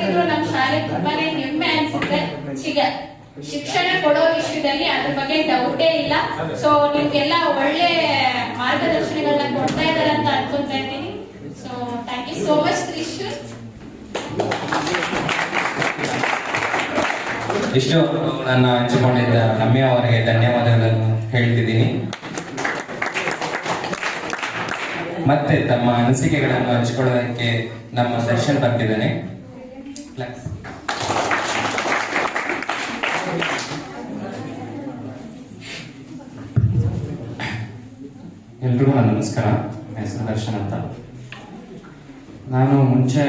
ನೋಡಿದ್ರು ನಮ್ಮ ಶಾಲೆ ತುಂಬಾನೇ ಹೆಮ್ಮೆ ಅನ್ಸುತ್ತೆ. ಶಿಕ್ಷಣ ಕೊಡೋ ವಿಷಯದಲ್ಲಿ ಅದ್ರ ಬಗ್ಗೆ ಡೌಟೇ ಇಲ್ಲ. ಸೊ ನಿಮ್ಗೆಲ್ಲ ಒಳ್ಳೆ ಮಾರ್ಗದರ್ಶನಗಳನ್ನ ಕೊಡ್ತಾ ಇದ್ದಾರೆ ಅಂತ ಅನ್ಕೊಂತಾ ಇದ್ದೀನಿ. So thank you so much Trishul. ಇಷ್ಟು ನನ್ನ ಹಂಚಿಕೊಂಡಿದ್ದ ರಮ್ಯಾ ಅವರಿಗೆ ಧನ್ಯವಾದಗಳನ್ನು ಹೇಳ್ತಿದ್ದೀನಿ. ಮತ್ತೆ ತಮ್ಮ ಅನಿಸಿಕೆಗಳನ್ನು ಹಂಚಿಕೊಳ್ಳೋದಕ್ಕೆ ನಮ್ಮ ದರ್ಶನ್ ಬರ್ತಿದ್ದೇನೆ. ಎಲ್ರಿಗೂ ನನ್ನ ನಮಸ್ಕಾರ. ಹೆಸರು ದರ್ಶನ್ ಅಂತ. ನಾನು ಮುಂಚೆ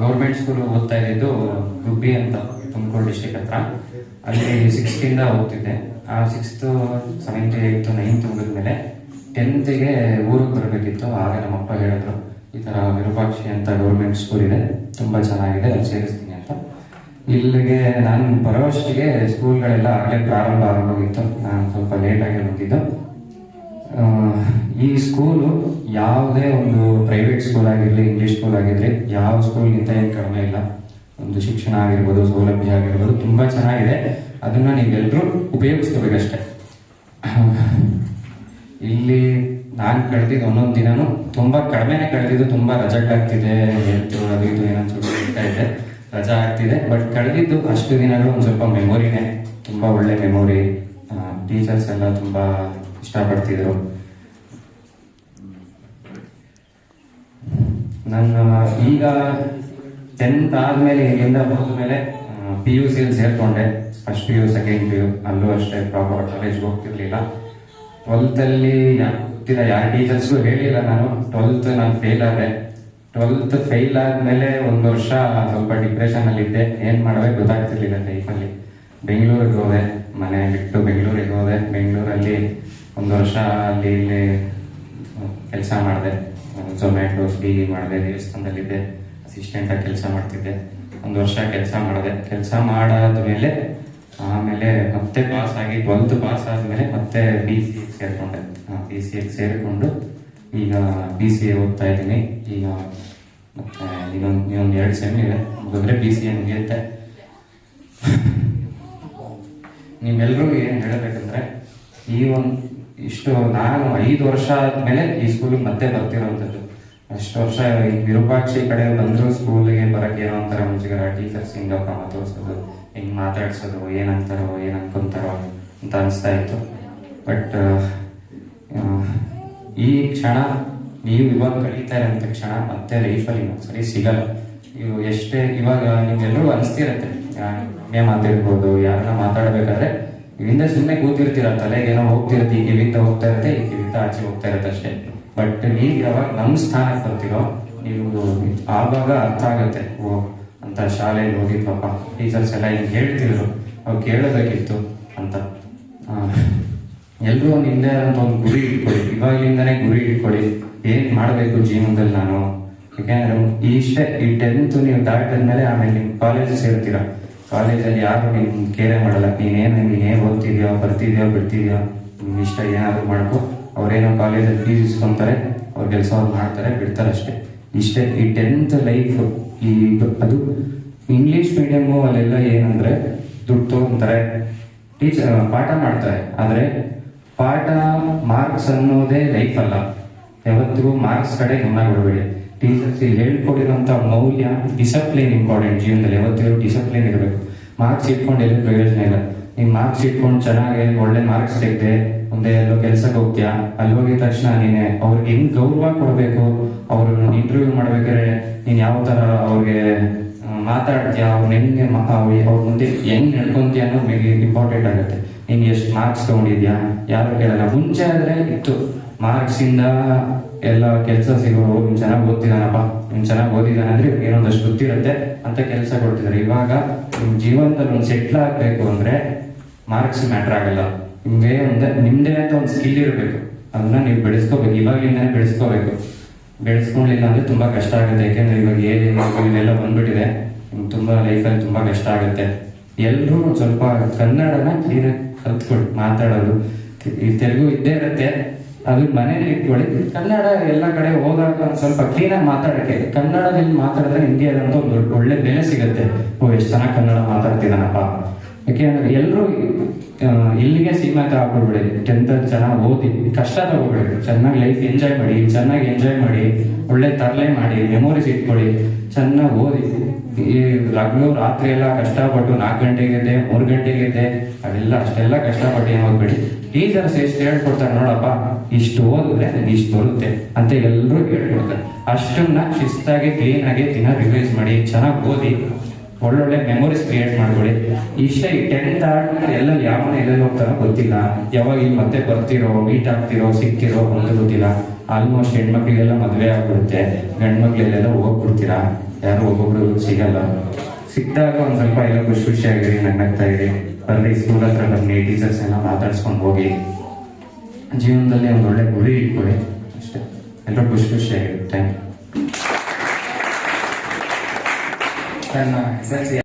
ಗೌರ್ಮೆಂಟ್ ಸ್ಕೂಲ್ ಓದ್ತಾ ಇದ್ದಿದ್ದು ಗುಬ್ಬಿ ಅಂತ, ತುಮಕೂರು ಡಿಸ್ಟಿಕ್ ಹತ್ರ. ಅಲ್ಲಿ 6th ಓದ್ತಿದ್ದೆ. ಆ 6th 7th 8th 9th ಮುಗಿದ್ಮೇಲೆ 10th ಊರಿಗೆ ಬರಬೇಕಿತ್ತು. ಆಗ ನಮ್ಮಪ್ಪ ಹೇಳಿದ್ರು, ಈ ಥರ ವಿರೂಪಾಕ್ಷಿ ಅಂತ ಗೌರ್ಮೆಂಟ್ ಸ್ಕೂಲ್ ಇದೆ, ತುಂಬ ಚೆನ್ನಾಗಿದೆ, ಅಲ್ಲಿ ಸೇರಿಸ್ತೀನಿ ಅಂತ. ಇಲ್ಲಿಗೆ ನಾನು ಬರೋಷ್ಟಿಗೆ ಸ್ಕೂಲ್ಗಳೆಲ್ಲ ಆಗಲೇ ಪ್ರಾರಂಭ ಆಗೋಗಿತ್ತು. ನಾನು ಸ್ವಲ್ಪ ಲೇಟಾಗಿ ಹೋಗಿದ್ದು. ಈ ಸ್ಕೂಲು ಯಾವುದೇ ಒಂದು ಪ್ರೈವೇಟ್ ಸ್ಕೂಲ್ ಆಗಿರಲಿ, ಇಂಗ್ಲೀಷ್ ಸ್ಕೂಲ್ ಆಗಿರಲಿ, ಯಾವ ಸ್ಕೂಲ್ಗಿಂತ ಏನು ಕಡಿಮೆ ಇಲ್ಲ. ಒಂದು ಶಿಕ್ಷಣ ಆಗಿರ್ಬೋದು, ಸೌಲಭ್ಯ ಆಗಿರ್ಬೋದು, ತುಂಬ ಚೆನ್ನಾಗಿದೆ. ಅದನ್ನು ನೀವೆಲ್ಲರೂ ಉಪಯೋಗಿಸ್ಕೋಬೇಕಷ್ಟೆ. ಇಲ್ಲಿ ನಾನು ಕಳೆದಿದ್ದು ಒಂದೊಂದು ದಿನನೂ ತುಂಬ ಕಡಿಮೆನೇ ಕಳೆದಿದ್ದು. ತುಂಬ ರಜೆಗಳಾಗ್ತಿದೆ, ಹೆಲ್ತು ಅದು ಇದು ಏನೋ ಇರ್ತಾ ಇದೆ, ರಜಾ ಆಗ್ತಿದೆ. ಬಟ್ ಕಳೆದಿದ್ದು ಅಷ್ಟು ದಿನಗಳು ಒಂದು ಸ್ವಲ್ಪ ಮೆಮೊರಿನೇ, ತುಂಬ ಒಳ್ಳೆ ಮೆಮೊರಿ. ಟೀಚರ್ಸ್ ಎಲ್ಲ ತುಂಬ ಇಷ್ಟಪಡ್ತಿದ್ರು. ನನ್ನ ಈಗ 10th ಆದ್ಮೇಲೆ ಇಲ್ಲಿಂದ ಹೋದ್ಮೇಲೆ PUC ಸೇರ್ಕೊಂಡೆ. ಫಸ್ಟ್ PU ಸೆಕೆಂಡ್ PU ಅಲ್ಲೂ ಅಷ್ಟೇ ಪ್ರಾಪರ್ ಕಾಲೇಜ್ಗೆ ಹೋಗ್ತಿರ್ಲಿಲ್ಲ. 12th ಗೊತ್ತಿಲ್ಲ, ಯಾರು ಟೀಚರ್ಸ್ಗೂ ಹೇಳಿಲ್ಲ. ನಾನು 12th ಫೇಲ್ ಆದೆ. 12th ಫೇಲ್ ಆದ್ಮೇಲೆ ಒಂದು ವರ್ಷ ಸ್ವಲ್ಪ ಡಿಪ್ರೆಷನ್ ಅಲ್ಲಿದ್ದೆ. ಏನ್ ಮಾಡ್ಬೇಕು ಗೊತ್ತಾಗ್ತಿರ್ಲಿಲ್ಲ ಲೈಫಲ್ಲಿ. ಬೆಂಗಳೂರಿಗೆ ಹೋದೆ, ಮನೆ ಬಿಟ್ಟು ಬೆಂಗಳೂರಿಗೆ ಹೋದೆ. ಬೆಂಗಳೂರಲ್ಲಿ ಒಂದು ವರ್ಷ ಅಲ್ಲಿ ಇಲ್ಲಿ ಕೆಲಸ ಮಾಡಿದೆ. ಝೊಮ್ಯಾಟೊ, ಸ್ವಿಗ್ಗಿ ಮಾಡಿದೆ. ದೇವಸ್ಥಾನದಲ್ಲಿದ್ದೆ, ಅಸಿಸ್ಟೆಂಟಾಗಿ ಕೆಲಸ ಮಾಡ್ತಿದ್ದೆ. ಒಂದು ವರ್ಷ ಕೆಲಸ ಮಾಡಿದೆ. ಕೆಲಸ ಮಾಡಾದ್ಮೇಲೆ ಆಮೇಲೆ ಮತ್ತೆ ಪಾಸ್ ಆಗಿ 12th ಪಾಸ್ ಆದ್ಮೇಲೆ ಮತ್ತೆ BCA ಸೇರ್ಕೊಂಡೆ. BCA ಸೇರಿಕೊಂಡು ಈಗ BCA ಓದ್ತಾ ಇದ್ದೀನಿ. ಈಗ ಮತ್ತೆ ಇನ್ನೊಂದು 2 ಸೆಮ್ ಇದೆ, ಮುಗಿದ್ರೆ BCA ಮುಗಿಯುತ್ತೆ. ನಿಮ್ಮೆಲ್ರಿಗೂ ಏನು ಹೇಳಬೇಕಂದ್ರೆ, ಇಷ್ಟು ನಾನು 5 ವರ್ಷ ಆದ್ಮೇಲೆ ಈ ಸ್ಕೂಲಿಗೆ ಮತ್ತೆ ಬರ್ತಿರೋವಂಥದ್ದು. ಅಷ್ಟು ವರ್ಷ ಈ ವಿರೂಪಾಕ್ಷಿ ಕಡೆ ಬಂದ್ರು ಸ್ಕೂಲಿಗೆ ಬರಕ್ಕೆ ಏನೋ ಒಂಥರ ಮುಜುಗರ. ಟೀಚರ್ಸ್ ಹಿಂಗಪ್ಪ ತೋರಿಸೋದು, ಹಿಂಗೆ ಮಾತಾಡ್ಸೋದು, ಏನಂತಾರೋ ಏನು ಅನ್ಕೊಂತಾರೋ ಅಂತ ಅನಿಸ್ತಾ ಇತ್ತು. ಬಟ್ ಈ ಕ್ಷಣ ನೀವು ಇವಾಗ ಕಳೀತಾ ಇರೋಂಥ ಕ್ಷಣ ಮತ್ತೆ ಲೈಫಲ್ಲಿ ಸರಿ ಸಿಗಲ್ಲ. ಇವು ಎಷ್ಟೇ ಇವಾಗ ನಿಮ್ಗೆಲ್ಲರೂ ಅನಿಸ್ತಿರತ್ತೆ, ಮಾತಾಡ್ಬೋದು, ಯಾರನ್ನ ಮಾತಾಡ್ಬೇಕಾದ್ರೆ ಇಲ್ಲಿಂದ ಸುಮ್ಮನೆ ಕೂತಿರ್ತೀರ, ತಲೆಗೆ ಏನೋ ಹೋಗ್ತಿರತ್ತೆ, ಈ ಕಿವಿಂದ ಹೋಗ್ತಾ ಇರುತ್ತೆ, ಈ ಕಿವಿಂದ ಆಚೆ ಹೋಗ್ತಾ ಇರುತ್ತೆ ಅಷ್ಟೇ. ಬಟ್ ನೀವು ಯಾವಾಗ ನಮ್ಮ ಸ್ಥಾನಕ್ಕೆ ಬರ್ತೀರೋ ನೀವು ಆವಾಗ ಅರ್ಥ ಆಗುತ್ತೆ, ಓ ಅಂತ ಶಾಲೆಯಲ್ಲಿ ಹೋಗಿದ್ವಪ್ಪ, ಟೀಚರ್ಸ್ ಎಲ್ಲ ಹಿಂಗೆ ಹೇಳ್ತಿದ್ರು, ಅವ್ರು ಕೇಳಬೇಕಿತ್ತು ಅಂತ. ಎಲ್ಲರೂ ನಿಂದೆ ಅಂತ ಒಂದು ಗುರಿ ಇಟ್ಕೊಳ್ಳಿ. ಇವಾಗಲಿಂದನೇ ಗುರಿ ಇಟ್ಕೊಳ್ಳಿ, ಏನ್ ಮಾಡಬೇಕು ಜೀವನದಲ್ಲಿ ನಾನು. ಯಾಕೆಂದ್ರೆ ಈ 10th ನೀವು ದಾಟಿದ್ಮೇಲೆ ಆಮೇಲೆ ನಿಮ್ಮ ಕಾಲೇಜ್ ಸೇರ್ತೀರ. ಕಾಲೇಜಲ್ಲಿ ಯಾರು ನಿಮ್ ಕೇರೆ ಮಾಡಲ್ಲ. ನೀನೇನ್ ಓದ್ತಿದ್ಯೋ, ಬರ್ತಿದ್ಯೋ, ಬಿಡ್ತಿದ್ಯೋ, ನಿಮ್ ಇಷ್ಟ ಏನಾದ್ರು ಮಾಡ್ಕೊ. ಅವ್ರೇನೋ ಕಾಲೇಜಲ್ಲಿ ಫೀಸ್ ಇಸ್ಕೊಂತಾರೆ, ಅವ್ರ ಕೆಲಸ ಅವ್ರು ಮಾಡ್ತಾರೆ, ಬಿಡ್ತಾರೆ ಅಷ್ಟೇ. ಇಷ್ಟೇ ಈ 10th ಲೈಫ್. ಅದು ಇಂಗ್ಲಿಷ್ ಮೀಡಿಯಮ್ಮು ಅಲ್ಲೆಲ್ಲ ಏನಂದ್ರೆ ದುಡ್ಡು ತಗೊಂತಾರೆ, ಪಾಠ ಮಾಡ್ತಾರೆ. ಆದ್ರೆ ಪಾಠ ಮಾರ್ಕ್ಸ್ ಅನ್ನೋದೇ ಲೈಫ್ ಅಲ್ಲ. ಯಾವತ್ತಿಗೂ ಮಾರ್ಕ್ಸ್ ಕಡೆ ಗಮನ ಕೊಡಬೇಡಿ. ಟೀಚರ್ಸ್ ಹೇಳ್ಕೊಡಿರೋಂಥ ಮೌಲ್ಯ, ಡಿಸಿಪ್ಲಿನ್ ಇಂಪಾರ್ಟೆಂಟ್ ಜೀವನದಲ್ಲಿ. ಯಾವತ್ತಿಗೂ ಡಿಸಿಪ್ಲಿನ್ ಇರಬೇಕು. ಮಾರ್ಕ್ಸ್ ಇಟ್ಕೊಂಡು ಎಲ್ಲೂ ಪ್ರಯೋಜನ ಇಲ್ಲ. ನೀವು ಮಾರ್ಕ್ಸ್ ಇಟ್ಕೊಂಡು ಚೆನ್ನಾಗಿ ಒಳ್ಳೆ ಮಾರ್ಕ್ಸ್ ತೆಗೆದೆ ಒಂದೇ ಎಲ್ಲೋ ಕೆಲ್ಸಕ್ಕೆ ಹೋಗ್ತೀಯಾ, ಅಲ್ಲಿ ಹೋಗಿದ ತಕ್ಷಣ ನೀನೆ ಅವ್ರಿಗೆ ಹೆಂಗ್ ಗೌರವ ಕೊಡಬೇಕು, ಅವ್ರನ್ನ ಇಂಟರ್ವ್ಯೂ ಮಾಡ್ಬೇಕಾದ್ರೆ ನೀನ್ ಯಾವ ತರ ಅವ್ರಿಗೆ ಮಾತಾಡ್ತೀಯಾ, ಅವ್ರನ್ನ ಹೆಂಗೆ ಅವ್ರ ಮುಂದೆ ಹೆಂಗ್ ನಡ್ಕೊಂತೀಯ ಅನ್ನೋದು ಮೇಲೆ ಇಂಪಾರ್ಟೆಂಟ್ ಆಗುತ್ತೆ. ನೀನ್ ಎಷ್ಟು ಮಾರ್ಕ್ಸ್ ತಗೊಂಡಿದ್ಯಾ ಯಾರು ಕೇಳಲ್ಲ. ಮುಂಚೆ ಆದ್ರೆ ಇತ್ತು, ಮಾರ್ಕ್ಸ್ ಇಂದ ಎಲ್ಲ ಕೆಲಸ ಸಿಗೋರು. ನಿನ್ ಚೆನ್ನಾಗಿ ಓದ್ತಿದ್ದಾನಪ್ಪ, ನಿನ್ ಚೆನ್ನಾಗಿ ಓದಿದಾನೆ ಅಂದ್ರೆ ಏನೊಂದಷ್ಟು ಗೊತ್ತಿರುತ್ತೆ ಅಂತ ಕೆಲಸ ಕೊಡ್ತಿದ್ದಾರೆ. ಇವಾಗ ನಿಮ್ ಜೀವನದಲ್ಲಿ ಒಂದು ಸೆಟ್ಲ್ ಆಗ್ಬೇಕು ಅಂದ್ರೆ ಮಾರ್ಕ್ಸ್ ಮ್ಯಾಟರ್ ಆಗಲ್ಲ. ನಿಮ್ದೇ ಅಂತ ಒಂದು ಸ್ಕಿಲ್ ಇರಬೇಕು, ಅದನ್ನ ನೀವು ಬೆಳೆಸ್ಕೋಬೇಕು. ಇವಾಗಲಿಂದಾನೇ ಬೆಳೆಸ್ಕೋಬೇಕು. ಬೆಳೆಸ್ಕೊಳ್ಳಿಲ್ಲ ಅಂದ್ರೆ ತುಂಬಾ ಕಷ್ಟ ಆಗುತ್ತೆ. ಯಾಕೆಂದ್ರೆ ಇವಾಗ ಇದೆಲ್ಲ ಬಂದ್ಬಿಟ್ಟಿದೆ, ತುಂಬಾ ಲೈಫಲ್ಲಿ ತುಂಬಾ ಕಷ್ಟ ಆಗುತ್ತೆ. ಎಲ್ಲರೂ ಸ್ವಲ್ಪ ಕನ್ನಡನ ಕ್ಲೀನಾಗಿ ಕಲ್ತ್ಕೊಳ್ಳಿ. ಮಾತಾಡೋದು ಈ ತೆಲುಗು ಇದ್ದೇ ಇರುತ್ತೆ, ಅದು ಮನೇಲಿ ಇಟ್ಕೊಳ್ಳಿ. ಕನ್ನಡ ಎಲ್ಲ ಕಡೆ ಹೋದಾಗ ಒಂದ್ ಸ್ವಲ್ಪ ಕ್ಲೀನಾಗಿ ಮಾತಾಡಕ್ಕೆ, ಕನ್ನಡದಲ್ಲಿ ಮಾತಾಡಿದ್ರೆ ಇಂಡಿಯಾದಂತ ಒಂದು ಒಳ್ಳೆ ಬೆಲೆ ಸಿಗುತ್ತೆ. ಓ ಎಷ್ಟು ಚೆನ್ನಾಗಿ ಕನ್ನಡ ಮಾತಾಡ್ತಿದ್ದಾನಪ್ಪ. ಯಾಕೆಂದ್ರೆ ಎಲ್ಲರೂ ಇಲ್ಲಿಗೆ ಸೀಮಿತ ಆಗ್ಬಿಡ್ಬೇಡಿ. 10th ಚೆನ್ನಾಗಿ ಓದಿ, ಕಷ್ಟ ತಗೋಬೇಡಿ, ಚೆನ್ನಾಗಿ ಲೈಫ್ ಎಂಜಾಯ್ ಮಾಡಿ, ಚೆನ್ನಾಗಿ ಎಂಜಾಯ್ ಮಾಡಿ, ಒಳ್ಳೆ ತರಲೆ ಮಾಡಿ, ಮೆಮೊರೀಸ್ ಇಟ್ಕೊಳ್ಳಿ, ಚೆನ್ನಾಗಿ ಓದಿ. ಈ ಲಗ್ನ ರಾತ್ರಿ ಎಲ್ಲ ಕಷ್ಟಪಟ್ಟು 4 ಗಂಟೆಗೆ ಇದ್ದೆ, 3 ಗಂಟೆಗೆ ಇದ್ದೆ, ಅಷ್ಟೆಲ್ಲ ಕಷ್ಟಪಟ್ಟು ಏನು ಓದ್ಬೇಡಿ. ಟೀಚರ್ಸ್ ಎಷ್ಟು ಹೇಳ್ಕೊಡ್ತಾರೆ ನೋಡಪ್ಪ, ಇಷ್ಟು ಓದಿದ್ರೆ ನನಗೆ ಇಷ್ಟು ಬರುತ್ತೆ ಅಂತ ಎಲ್ಲರೂ ಹೇಳ್ಕೊಡ್ತಾರೆ. ಅಷ್ಟನ್ನ ಶಿಸ್ತಾಗಿ ಕ್ಲೀನಾಗಿ ದಿನ ರಿವೈಸ್ ಮಾಡಿ, ಚೆನ್ನಾಗಿ ಓದಿ, ಒಳ್ಳೊಳ್ಳೆ ಮೆಮೊರೀಸ್ ಕ್ರಿಯೇಟ್ ಮಾಡ್ಕೊಳ್ಳಿ. ಇಷ್ಟೇ. ಈ 10th ಆದ್ಮೇಲೆ ಎಲ್ಲಲ್ಲಿ ಯಾವನ ಎಲ್ಲೆಲ್ಲಿ ಹೋಗ್ತಾರೋ ಗೊತ್ತಿಲ್ಲ, ಯಾವಾಗ ಇಲ್ಲಿ ಮತ್ತೆ ಬರ್ತಿರೋ, ಮೀಟ್ ಆಗ್ತಿರೋ, ಸಿಗ್ತಿರೋ ಒಂದು ಗೊತ್ತಿಲ್ಲ. ಆಲ್ಮೋಸ್ಟ್ ಹೆಣ್ಮಕ್ಳಿಗೆಲ್ಲ ಮದುವೆ ಆಗ್ಬಿಡುತ್ತೆ, ಗಂಡು ಮಕ್ಳಿಗೆಲ್ಲ ಹೋಗ್ಬಿಡ್ತೀರಾ, ಯಾರು ಒಬ್ಬೊಬ್ರು ಸಿಗಲ್ಲ. ಸಿಕ್ಕಿದಾಗ ಒಂದ್ ಸ್ವಲ್ಪ ಎಲ್ಲ ಖುಷಿಯಾಗಿರಿ, ನಗ್ನಗ್ತಾ ಇರಿ, ಬರ್ರಿ ಸ್ಕೂಲ್ ಹತ್ರ ಬನ್ನಿ, ಟೀಚರ್ಸ್ ಎಲ್ಲ ಮಾತಾಡ್ಸ್ಕೊಂಡು ಹೋಗಿ, ಜೀವನದಲ್ಲಿ ಒಂದು ಒಳ್ಳೆ ಗುರಿ ಇಟ್ಕೊಳ್ಳಿ. ಅಷ್ಟೇ. ಎಲ್ಲರೂ ಖುಷಿಯಾಗಿರಿ. Thank you.